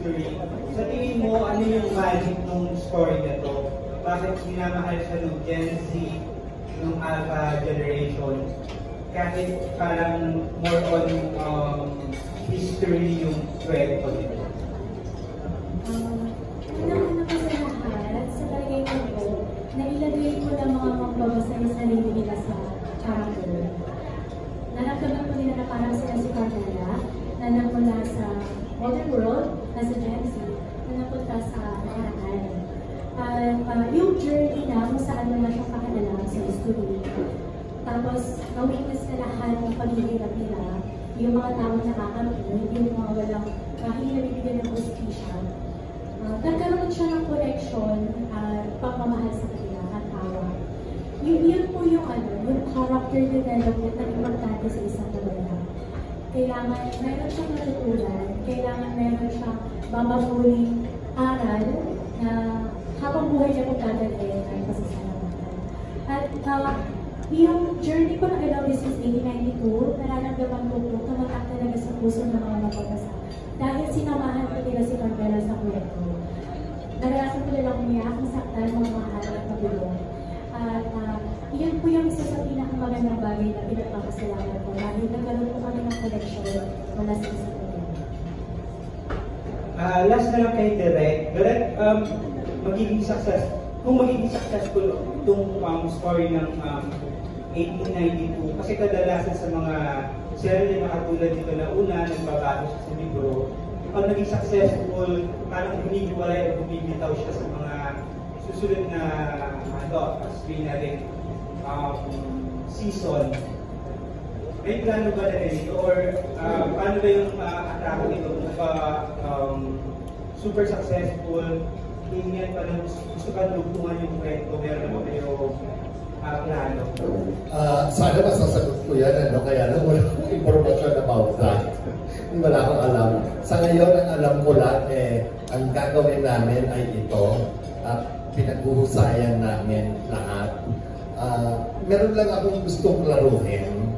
history. Sa tingin mo, ano yung magic ng story na to? Bakit minamahal siya ng Gen Z, ng Alpha generation? Kahit parang more on history yung kwento nito. Una-una ko sa lahat, sa palagay ko po, nailagay ko ng mga magbabasa yung sarili nila sa character. Naramdaman ko nila na parang sila si Carmela, na namula sa modern world, nasa Gen Z, na napunta sa nakaraan. Yung journey na kung saan mo na siyang pakalalang sa history. Tapos, na-witness na lahat ng paghihirap nila, yung mga taong nakakampi, yung mga walang hindi nabibigyan ng justisya. Nagkaroon siya ng connection at pagmamahal sa kanila at awa. Yun po yung character development na importante sa isang novela. Kailangan meron siyang natutunan, kailangan meron siyang babaguling aral na habang buhay niya po dadalhin ay pasasalamatan. At yung journey ko ng I Love You since 1892, nararamdaman ko po tumatak talaga sa puso ng mga magbabasa. Dahil sinamahan ko nila si Carmela sa kwento. Naranasan ko nilang umiyak, masaktan, mga mahal at mabulong. At yun po yung isa sa pinakamagandang bagay na pinagpapasalamat ko dahil nagkaroon po kami ng connection mula sa isa ko. Last na lang kay Direk. Direk, kung magiging successful itong story ng 1892, kasi kadalasan sa mga serye na katulad dito na una, nagbabago siya sa libro, pag naging successful, parang humihiwalay o bumibitaw siya sa mga susunod na screen na rin season. May plano ba na dito? Or paano ba yung atake nito? Super successful, hingan pa ng gusto ka lugtungan yung kwento, meron naman kayo plano? Sana masasagot ko yan, kaya lang wala akong information about that. Wala akong alam. Sa ngayon, ang alam ko lang, ang gagawin namin ay ito at pinag-uhusayan namin lahat. Meron lang akong gustong klaruhin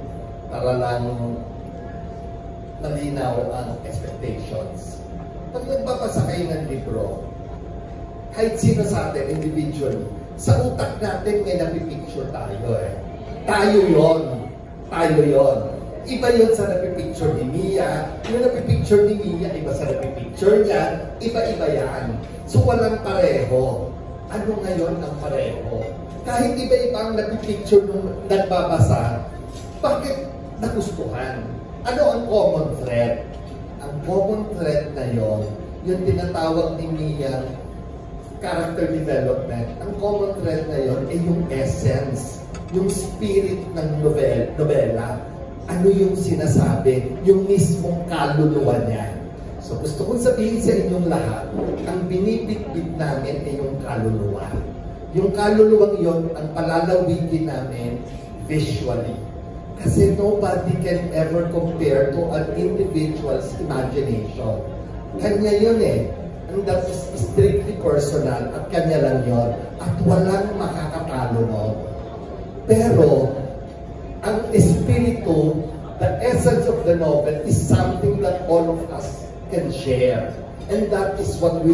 para lang malinaw ang expectations. Pag nagbabasa kayo ng libro, kahit sino sa atin, individually, sa utak natin may napipicture tayo Tayo yon. Iba yun sa napipicture ni Mia. Yung napipicture ni Mia, iba sa napipicture niya. Iba-iba yan. So walang pareho. Ano ngayon ang pareho? Kahit iba-iba ang napipicture nung nagbabasa, bakit nagustuhan? Ano ang common thread? Ang common thread na yon, yung tinatawag ni Mia character development. Ang common thread na yon ay yung essence, yung spirit ng novela. Ano yung sinasabi, yung mismong kaluluwa niya. So gusto kong sabihin sa inyong lahat, ang binibitbit namin ay yung kaluluwa. Yung kaluluwang yon ang palalawigin namin visually. Kasi nobody can ever compare to an individual's imagination. Kanya yun And that is strictly personal at kanya lang yun. At walang makakatalo mo. Pero, ang espiritu, the essence of the novel is something that all of us can share. And that is what we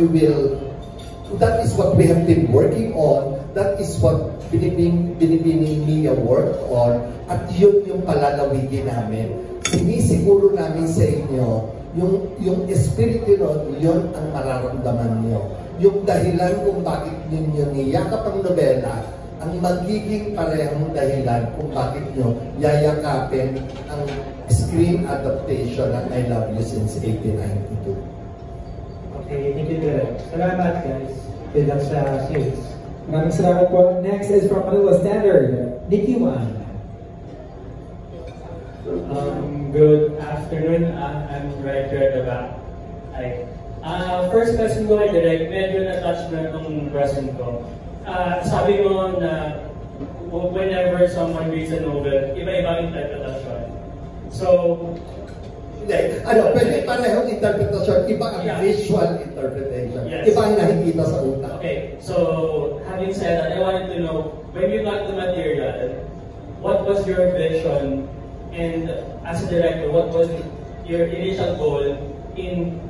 have been working on. That is what Binibining Mia worked on. At yun yung palalawigin namin. Sinisiguro namin sa inyo, yung espiritu nun, yun ang mararamdaman nyo. Yung dahilan kung bakit ninyo niyakap ang nobela, ang magiging parehong dahilan kung bakit nyo yayakapin ang screen adaptation ng I Love You Since 1892. Okay, thank you, Direk. Salamat, guys. Good luck sa series. Maraming salamat po. Next is from Manila Standard, Nikki Wan. Good afternoon. I'm right here at the back. First question ko ay Direk, medyo na-touch na itong question ko. Sabi mo na whenever someone reads a novel, iba-ibang interpretation. So, pwede parehong interpretation, iba ang visual interpretation. Yes. Iba ang nakikita sa utak. Okay, so having said that, I wanted to know, when you got the material, what was your vision? And as a director, what was your initial goal in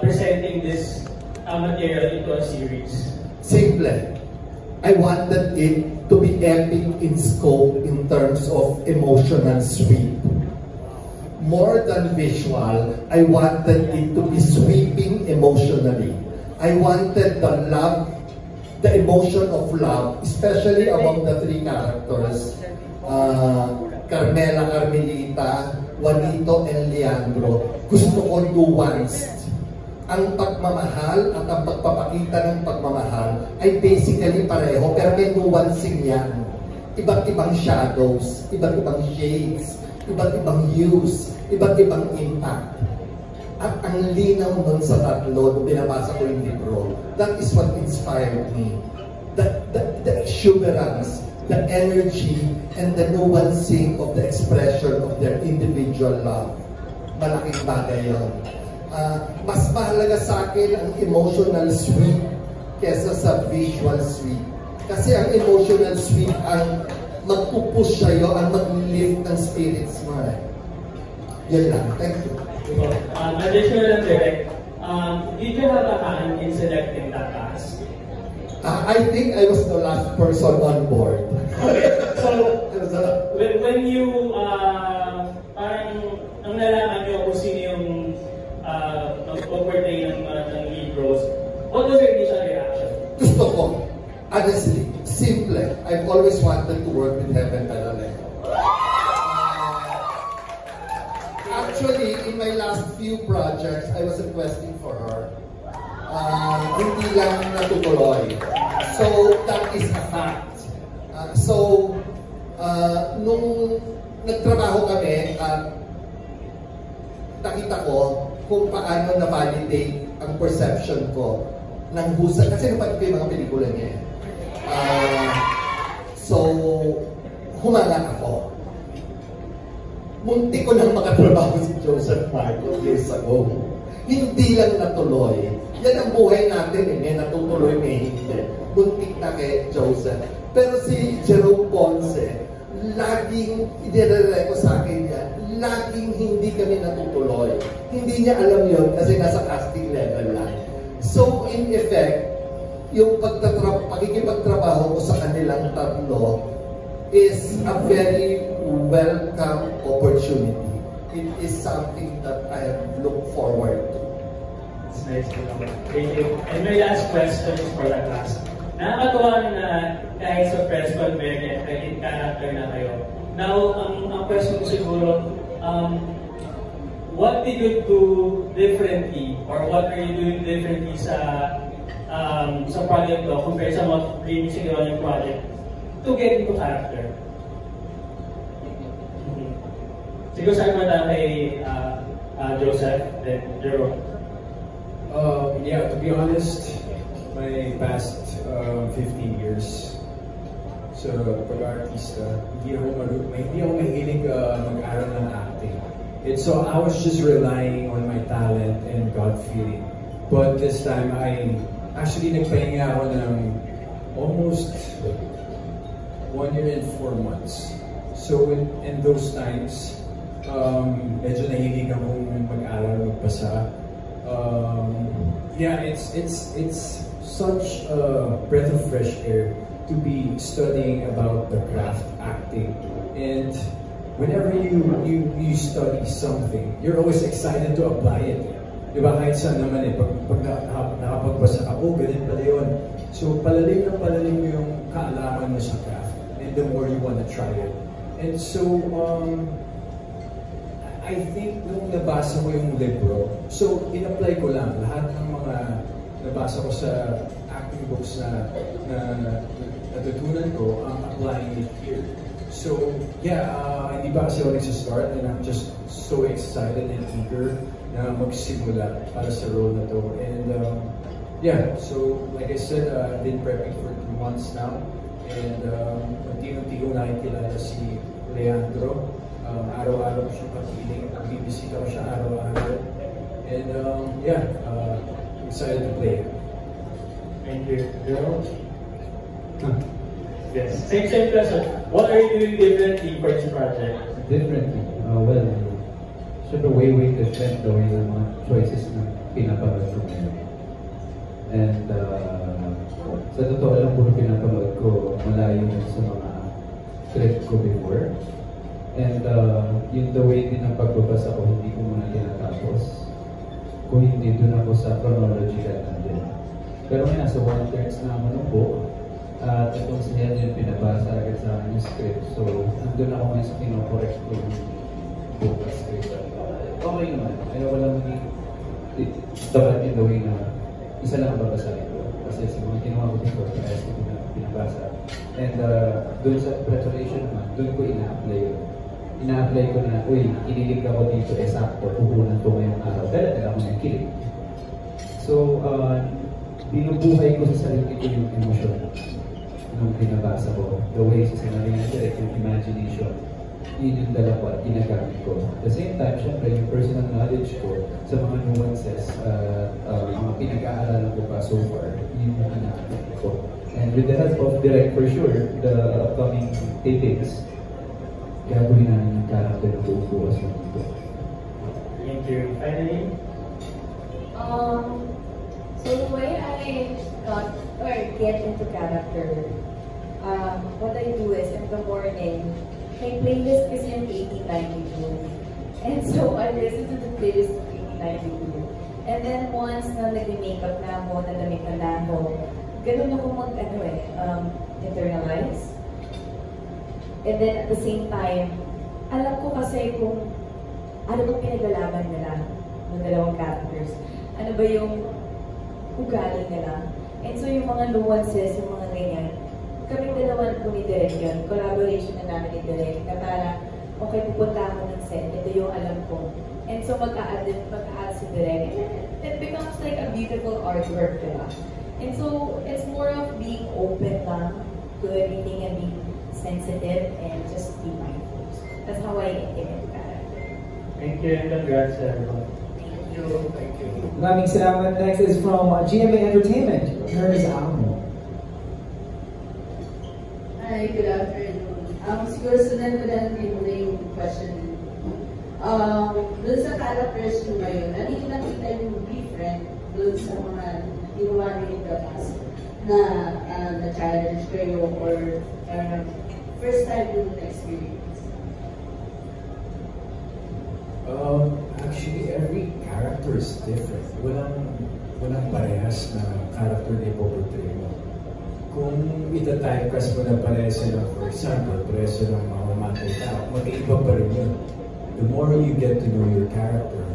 presenting presenting this material into a series? Simple. I wanted it to be epic in scope in terms of emotional sweep. More than visual, I wanted it to be sweeping emotionally. I wanted the love, the emotion of love, especially among the three characters, Carmela, Carmelita, Juanito, and Leandro. Gusto ko nuanced. Ang pagmamahal at ang pagpapakita ng pagmamahal ay basically pareho, pero may nuancing yan. Iba't ibang shadows, iba't ibang shades, iba't ibang hues, iba't ibang impact. At ang linaw nun sa tatlo, nung binabasa ko yung libro, that is what inspired me. The exuberance, the energy, and the nuancing of the expression of their individual love. Malaking bagay yun. Mas mahalaga sa akin ang emotional sweep kesa sa visual sweep. Kasi ang emotional sweep ang magpupush sa'yo, ang mag-lift ng spirits mo. Yan lang. Thank you. Additional and direct, did you have a hand in selecting that cast? I think I was the last person on board. Okay. So, when you, parang, ang nalaman nyo kung sino yung mag-portray ng lead roles, what was your initial reaction? Gusto ko. Honestly, simple. I've always wanted to work with Heaven Talaleo. Actually, in my last few projects, I was requesting for her. Hindi lang natutuloy. So, that is a fact. Nung nagtrabaho kami, nakita ko kung paano na-validate ang perception ko ng husay. Kasi napanood ko yung mga pelikula niya. Humanga ako. Munti ko nang makatrabaho si Joseph Marco years ago. Hindi lang natuloy. Yan ang buhay natin, may natutuloy, may hindi. Muntik na kay Joseph. Pero si Jerome Ponce, laging, idinare ko sa akin yan, laging hindi kami natutuloy. Hindi niya alam yun kasi nasa casting level lang. So, in effect, yung pakikipagtrabaho ko sa kanilang tatlo is a very welcome opportunity. It is something that I have looked forward to. It's nice to know. Thank you. And my last question is for the class. Nakakatuwa na kahit sa press conference, kahit character na kayo. Now, ang question ko siguro, what did you do differently or what are you doing differently sa project ko compared sa mga previous yung project to get into character? Siguro saan mo na kay Joseph, then Jerome? Yeah, to be honest, my past 15 years sa pag-artista, hindi ako mahilig mag-aral ng acting. So I was just relying on my talent and God feeling. But this time, I actually nagpahinga ako ng almost 1 year and 4 months. So in those times, medyo nahilig akong mag-aral, magbasa. Yeah, it's such a breath of fresh air to be studying about the craft acting. And whenever you study something, you're always excited to apply it. Diba? Kahit saan naman pag nakapagbasa ka, ganun pala yun. So palalim yung kaalaman mo sa craft. And the more you want to try it. And so, I think nung nabasa ko yung libro, so in-apply ko lang lahat ng mga nabasa ko sa acting books na natutunan ko, applying it here. So yeah, hindi pa kasi ako nagsistart and I'm just so excited and eager na magsimula para sa role na to. And yeah, so like I said, I've been prepping for 2 months now and unti-unti ko nakikilala si Leandro. Araw-araw siya pakiling, bibisita ko siya araw-araw. And yeah, excited to play. Thank you. Jerome? Yes. Same question. What are you doing differently for this project? Differently? Well, syempre way different the way the mga choices na pinapanood ko ngayon. And sa totoo lang, puro pinapanood ko malayo sa mga trip ko before. And yung the way din ng pagbabasa ko, hindi ko muna tinatapos. Kung hindi, doon ako sa chronological na din. Pero may nasa 1/3 na ako ng book. At itong si Hel yung pinabasa agad sa akin yung script. So, nandun ako ngayon sa kinokorrect ko yung book at script. Okay naman. Ayaw ko lang maging dapat in the way na isa lang ang babasahin ko. Kasi sa mga ginawa ko before, parehas ko pinabasa. And doon sa preparation naman, doon ko ina-apply yun. Ina-apply ko na, uy, kinilig ako dito, sakto, puhunan ko ngayong araw. Dala ako ng kilig. So, binubuhay ko sa sarili ko yung emosyon nung pinabasa ko. The way sa sinabi nga direct, yung imagination, yun yung dala ko at ginagamit ko. At the same time, syempre, yung personal knowledge ko sa mga nuances mga pinag-aaralan ko pa so far, yun yung ina-apply ko. And with the help of Direct, for sure, the upcoming tapings, gagawin namin yung character na bubukas ng ito. Thank you. Finally? So the way I got or get into character, what I do is in the morning, my playlist is in 1892. And so I listen to the playlist of 1892. And then once na nag-makeup na ako, nalamig na ako, ganun ako internalize. And then at the same time, alam ko kasi kung ano ba pinaglalaban nila ng dalawang characters. Ano ba yung ugali nila. And so yung mga nuances, yung mga ganyan, kami dalawa po ni Direk yun. Collaboration na namin ni Direk na para, okay, pupunta ako ng set, ito yung alam ko. And so mag-a-add si Direk. And it becomes like a beautiful artwork, diba? And so it's more of being open lang to everything and being sensitive and just be mindful. That's how I get into character. Thank you and congrats everyone. Thank you. Thank you. Maraming salamat. Next is from GMA Entertainment, Ernest Almo. Hi, good afternoon. Siguro sundan ko lang din muna yung question. Doon sa characters nyo ngayon, ano yung nakita yung different doon sa mga ginawa nyo in the past na challenge kayo or first time yung experience? Actually, every character is different. Walang parehas na character na ipoportray mo. Kung ita-typecast mo na parehas sila, for example, parehas sila ng mamamatay tao, mag-iiba pa rin yun. The more you get to know your character,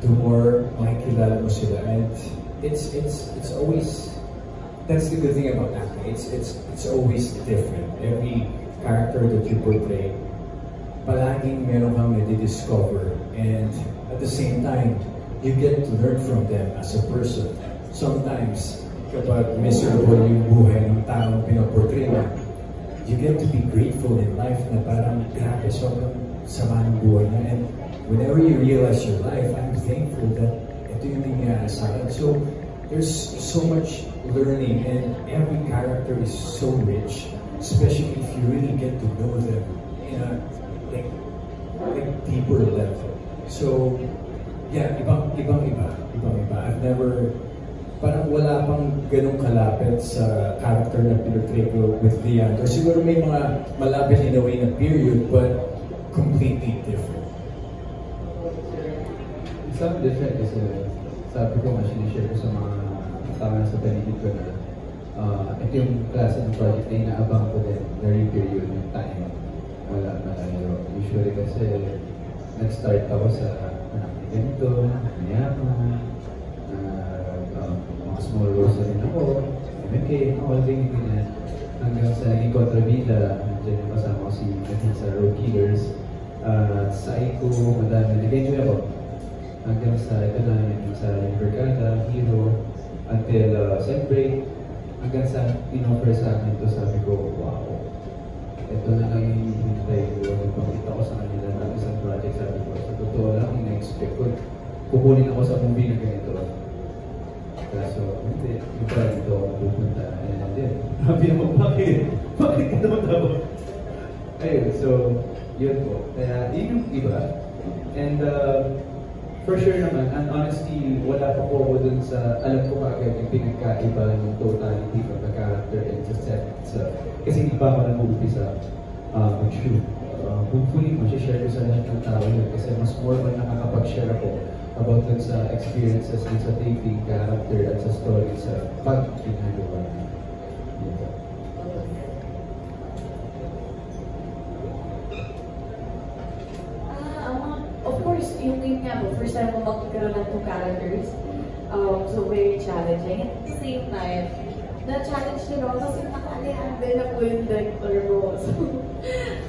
the more makikilala mo sila. And it's always, that's the good thing about acting. It's always different. Every character that you portray, palaging meron kang na-discover, and at the same time, you get to learn from them as a person. Sometimes, kapag miserable yung buhay ng taong pinaportray mo, you get to be grateful in life na parang grabe, sobrang sama ng buhay na. And whenever you realize your life, I'm thankful that ito yung nangyari sa akin. So, there's so much learning, and every character is so rich, especially if you really get to know them in a deeper level. So, yeah, ibang-iba. I've never, parang wala pang ganong kalapit sa character na pinurtray ko with Leandro. Siguro may mga malapit in a way na period, but completely different. Some different kasi sabi ko nga, sinishare ko sa mga tao sa paligid ko na ito yung klase ng project na inaabang ko din, very period yung time. Wala malayo. Usually kasi nag-start ako sa anak ni ganito, mayaman, mga small roles na rin ako, MK, holding ganyan. Hanggang sa naging kontrabida, nandiyan yung kasama ko si Nathan sa Road Killers. Psycho, madami, nag-enjoy ako. Hanggang sa ito na yung sa Vergada, Hero, until Sunbreak. Hanggang sa in-offer sa akin ito, sabi ko, wow. Ito na lang yung hinintay ko. Nagpakita ko sa kanila ng isang project, sabi ko. Sa totoo lang, ina-expect ko. Kukunin ako sa movie na ganito. Kaso, hindi. Yung parang ito ako pupunta. And then, sabi naman, bakit? Bakit ka naman tabo? Ayun, so, yun po. Kaya, yun yung iba. And, For sure naman, and honestly, wala pa po ako dun sa, alam ko agad yung pinagkaiba ng totality of the character and sa set itself. Kasi hindi pa ako nag-uumpisa mag-shoot. Hopefully, masishare ko sa lahat ng tao yun kasi mas more on nakakapag-share ako about dun sa experiences dun sa taping, character, at sa story sa pag-ginagawa. Of course, yung nga po, first time ko magkaroon ng two characters. So very challenging. At the same time, na-challenge din ako kasi nakalihandle na po yung director ko. So,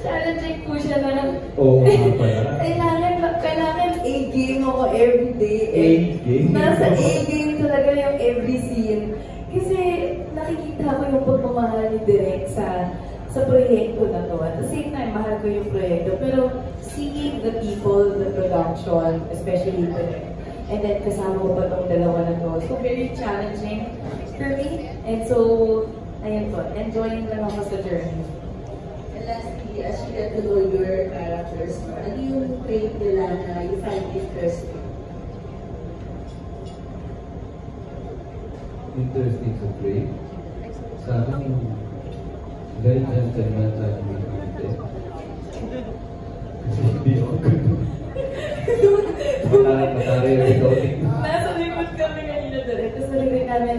challenging po siya na lang. Oo, pala. Kailangan A-game ako everyday. A-game? Nasa A-game talaga yung every scene. Kasi nakikita ko yung pagmamahal ni Direk sa proyekto na to. At the same time, mahal ko yung proyekto. Pero seeing the people, the production, especially Direk, and then kasama ko pa itong dalawa na to. So very challenging for me. And so, ayun po, enjoying lang ako sa journey. And lastly, as you get to know your characters, ano yung trait nila na you find interesting? Interesting sa trade. Sa akin yung very gentleman sa akin yung kapite. Kasi hindi ako ganun. Matari-recording. Nasa likod kami kanina Direk. Tapos nalagay namin,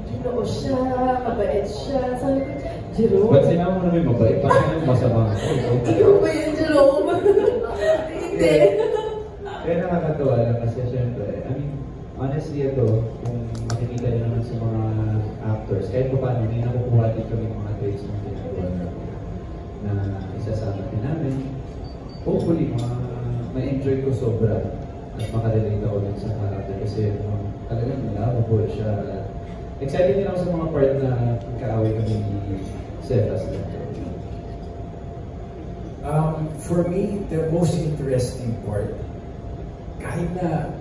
ginoo siya, mabait siya. Sabi ko, Jerome? Ba't sinama mo namin mabait? Bakit yung masama ako? Ikaw ba yun, Jerome? Hindi. Kaya nakakatawa lang kasi syempre, I mean, honestly ito, kung makikita niyo naman sa mga actors, kahit pa paano, may nakukuha din kami mga traits ng ginagawa na isasama din namin. Hopefully, ma-enjoy ko sobra at makarelate ako din sa character kasi talagang lovable siya. Excited din ako sa mga part na kaaway kami ni Seth as For me, the most interesting part, kahit na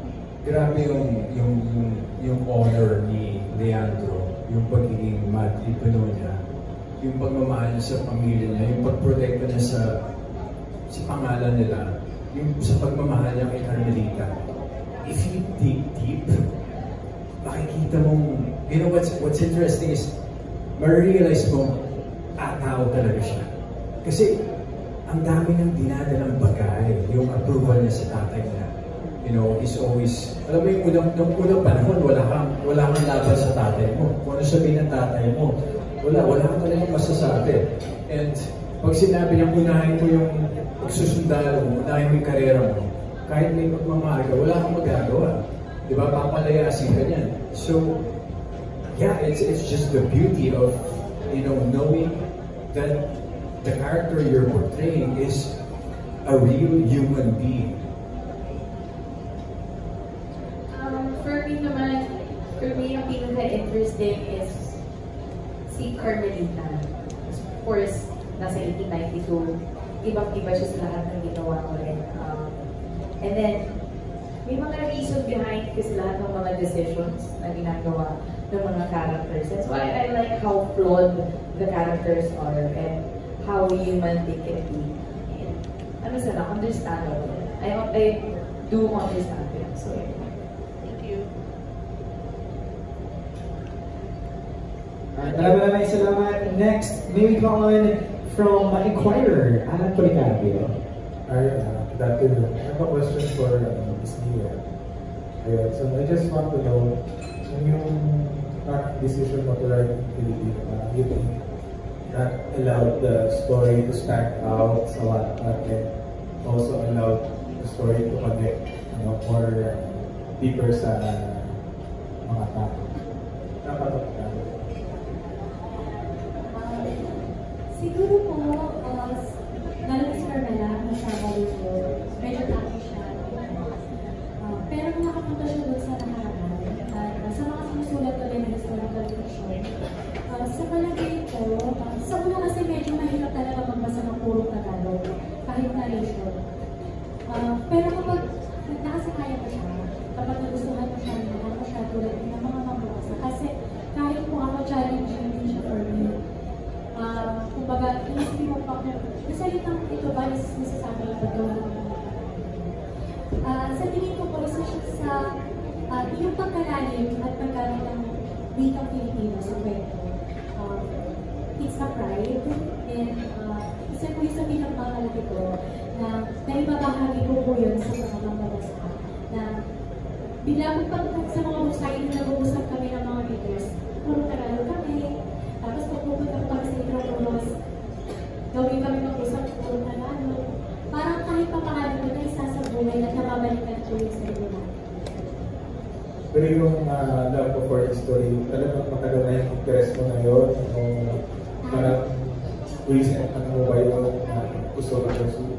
grabe yung honor ni Leandro, yung pagiging matripuno niya, yung pagmamahal niya sa pamilya niya, yung pagprotekta niya sa pangalan nila, yung sa pagmamahal niya kay Carmelita. If you dig deep, makikita mong, you know what's interesting is, ma-realize mo, tao talaga siya. Kasi, ang dami ng dinadalang bagay, yung approval niya sa tatay niya. You know, he's always, alam mo yung unang panahon, wala kang laban sa tatay mo. Kung ano sabihin ng tatay mo, wala kang talagang masasabi. And, pag sinabi niyang unahin mo yung pagsusundalo mo, unahin mo yung karera mo, kahit may pagmamahal ka, wala kang magagawa. Diba? Papalayasin ka niyan. So, yeah, it's just the beauty of, you know, knowing that the character you're portraying is a real human being. For me, yung pinaka-interesting is si Carmelita. Of course, nasa 1892, ibang-iba siya sa lahat ng ginawa ko rin. And then, may mga reason behind kasi lahat ng mga decisions na ginagawa ng mga characters. That's why I like how flawed the characters are and how human they can be. And, ano sana, understandable. I do understand them. So, yeah. Thank you. Maraming salamat. Next, may we call on from Inquirer, Alan Policarpio. Dr. I have a question for Ms. Nia. So I just want to know, yung decision mo to write in Philippine, you think that allowed the story to stand out sa Wattpad and also allowed the story to connect more deeper sa mga tao? Siguro po, lalo si Carmela, nasama dito, medyo taki siya. Pero nakapunta siya doon sa nakaraan. At sa mga sinusulat ko din ng historical fiction, sa palagay ko, sa una kasi medyo mahirap talaga magbasa ng puro Tagalog, kahit narration. Pero kapag nakasakaya ko siya, kapag nagustuhan ko siya sa yung pagkalalim at paggamit ng wikang Filipino sa kwento. It's a pride, and isa po yung sa pinagmamalaki ko na naibabahagi ko po yun sa mga mambabasa na bilang pag sa mga website na nag-uusap kami ng mga readers, puro Tagalog kami, tapos pag pupunta ko kami sa Itrapolos, gawin kami mag-usap puro Tagalog. Parang kahit pa paano ko na isa sa buhay na nababalikan ko yung sarili natin. Pero yung love ko for history, talagang matagal na yung interest mo na yun? O parang recent mo ba yung gusto ka pursue?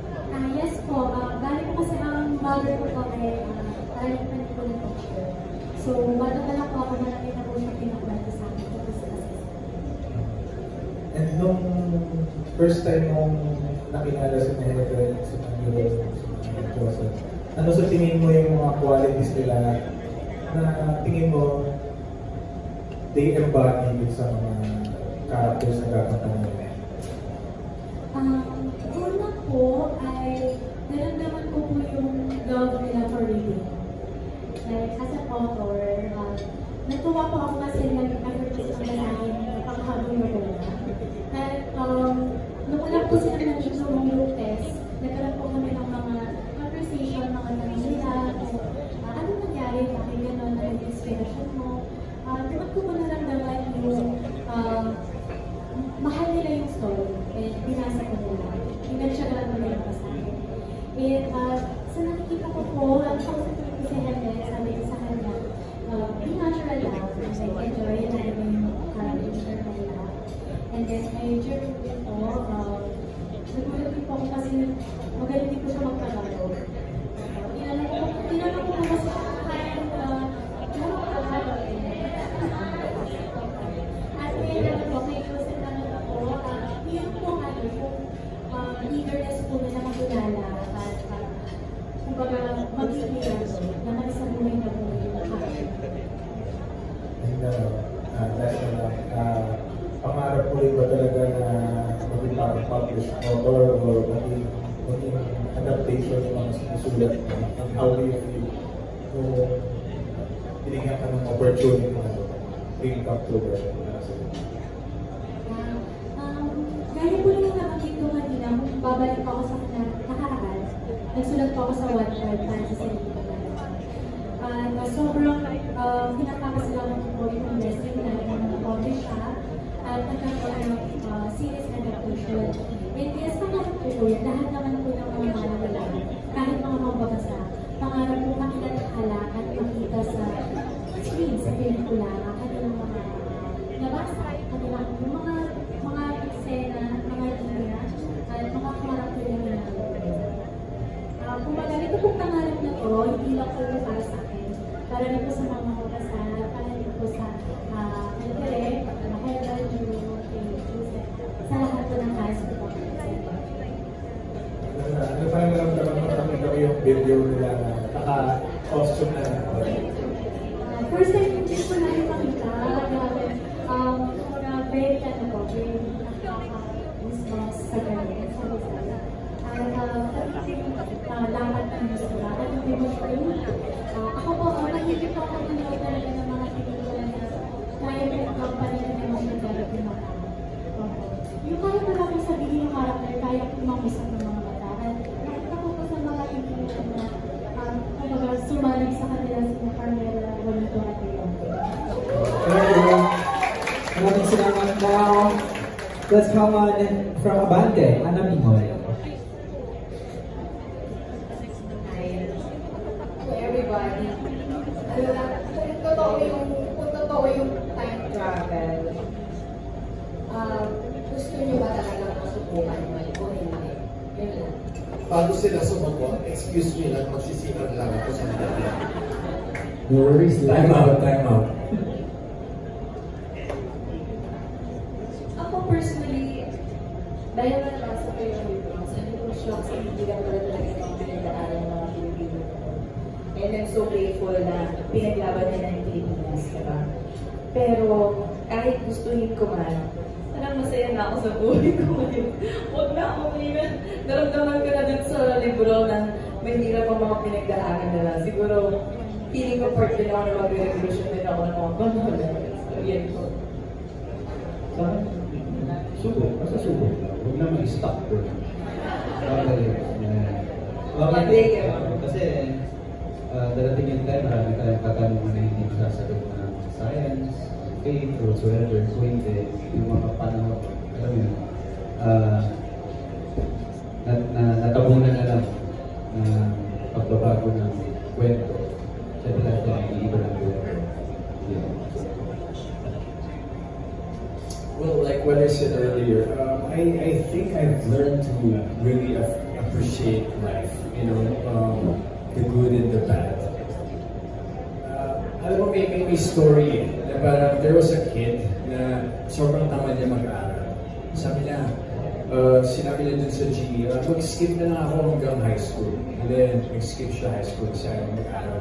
Yes po. Bali ko kasi ang mother ko po ay parang ko ng teacher. So, bago na lang po ako malaki na po siya pinakwento sa akin. And nung first time mong nakilala si Mahirapin, si Pangilo, si Joseph, ano sa tingin mo yung mga qualities nila na tingin mo they embody sa mga characters na gagawin nila? Una po ay naramdaman ko po yung love nila for reading. Like, as an author, natuwa po ako kasi nag-effort ko sa akin napakahabang novela. At nung una po sila nandito sa mga group test, nagkaroon po kami ng mga conversation, mga tanong nila, ano nangyari, bakit gano'n na yung inspiration mo. Dapat ko po naramdaman yung mahal nila yung story, and binasa ko nila. Pinag-siyagaan nila yung basahin. And sa nakikita ko po, ang kausap ko si Helen, sabi ko sa kanya, be natural lang, like enjoy na yung character nila. And then I enjoy din po, nagulat din po ako kasi magaling din po siya magtagalog. Tinanong ko po kasi kaya at may naman po, may closet naman ako, yun po yung eagerness po na makilala at kumbaga mag-iilan naman sa buhay na buhay yung character. And last na lang, pangarap mo rin ba talaga na maging parang published author or maging adaptation ng mga sinusulat mo? And how do you feel kung binigyan ka ng opportunity na bring up to the Gaya po lang nabanggit ko kanina, kung babalik ako sa nakaraan, nagsulat po ako sa Wattpad para sa sarili ko na sobrang pinapakasalamat ko po yung investing na na-publish siya at nagkakaroon ng series adaptation. And yes, pangarap ko po yun, lahat naman po ng mga manawala, kahit mga mababasa, pangarap po makilala at makita sa screen, sa pelikula, kanilang mga nabasa, kanilang mga eksena, mga linya, at mga karakter na nalagay. Kumbaga, ito pong pangarap na to, hindi lang po para sa akin, para rin po sa mga mababasa, para rin po sa Direk, Mahela, Juro, sa lahat po ng tayo sa ito. Ano pa yung naramdaman mo nakita ko yung video nila na naka-costume na first time yung ko na yung makita, very ano po, very goosebumps sa ganyan, sa Bisaya. At lahat ng gusto at yung film. Ako po, nakikita ko ako nanood talaga ng mga pelikula na kaya pinag-company na naman yung galit yung mata. Yung kaya ko lang sabihin yung character, kaya ko mamusap ng mga mata. At nakita ko po sa mga pelikula na sumalig sa kanila si Carmela Juanito at Leon. Maraming salamat. Now, let's come on from Abante, Ana Minghoy. To everybody, kung totoo yung time travel, gusto nyo ba talagang masubukan mo o hindi? Yun lang. Bago sila sumagot, excuse me lang, magsisipan lang ako sa mga. No worries. Time out, time out. Ako personally, dahil nabasa ko yung libro, sabi ko shock sa hindi lang pala talaga yung pinag-aaral ng mga Pilipino. And I'm so grateful na pinaglaban nila ng Pilipinas, diba? Pero kahit gustuhin ko man, parang masaya na ako sa buhay ko ngayon. Huwag na ako ngayon. Naramdaman ko na dun sa libro na may hirap ang mga pinagdaanan nila. Siguro, feeling ko part din ako na mag-revolution din ako ng mga pangalan. So, yan po. Subok. Basta subok lang. Huwag naman i-stop ko. Kasi darating yung time, marami tayong katanungan na hindi masasagot ng science, faith, or whatsoever. So hindi, yung mga panahon, alam mo yun, natabunan na lang na pagbabago ng kwento. Siyempre natin ang iiba ng kwento. Yeah. Well, like what I said earlier, I think I've learned to really appreciate life, you know, the good and the bad. Alam mo, may story na parang there was a kid na sobrang tama niya mag-aaral. Sabi niya, sinabi niya dun sa GE, mag-skip na lang ako hanggang high school. And then, mag-skip siya high school kasi ayaw mag-aaral.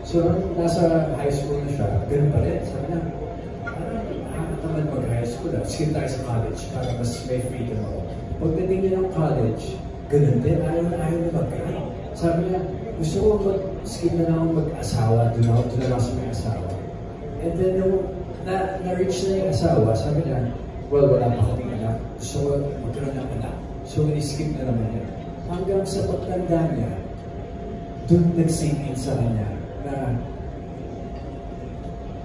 So, nasa high school na siya, ganun pa rin. Sabi niya, nakakatamad mag-high school. Skip tayo sa college para mas may freedom ako. Pagdating niya ng college, ganun din, ayaw na mag-aaral. Sabi niya, gusto ko mag-skip na lang ako mag-asawa, doon na lang sa may asawa. And then, nung na-reach na yung asawa, sabi niya, well, wala pa kaming anak. Gusto ko magkaroon ng anak. So, i-skip na naman niya. Hanggang sa pagtanda niya, doon nag-sing-in sa kanya na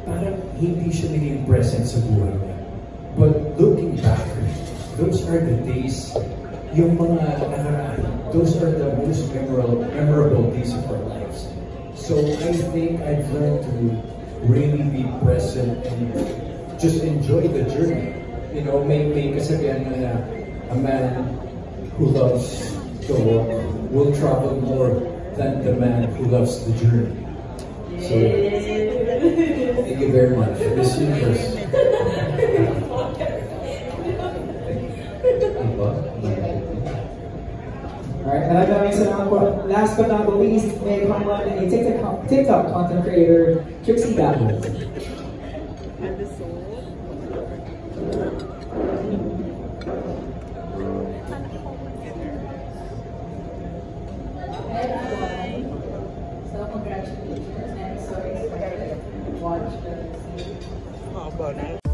parang hindi siya naging present sa buhay niya. But looking back, those are the days, yung mga nakaraan, those are the most memorable days of our lives. So I think I've learned to really be present and just enjoy the journey. You know, may kasabihan na a man who loves the walk will travel more than the man who loves the journey. So, thank you very much. Miss Universe. Alright, maraming salamat po. Last but not least, may come on a TikTok content creator, Trixie Dabble. So, congratulations. I'm so excited to watch the series.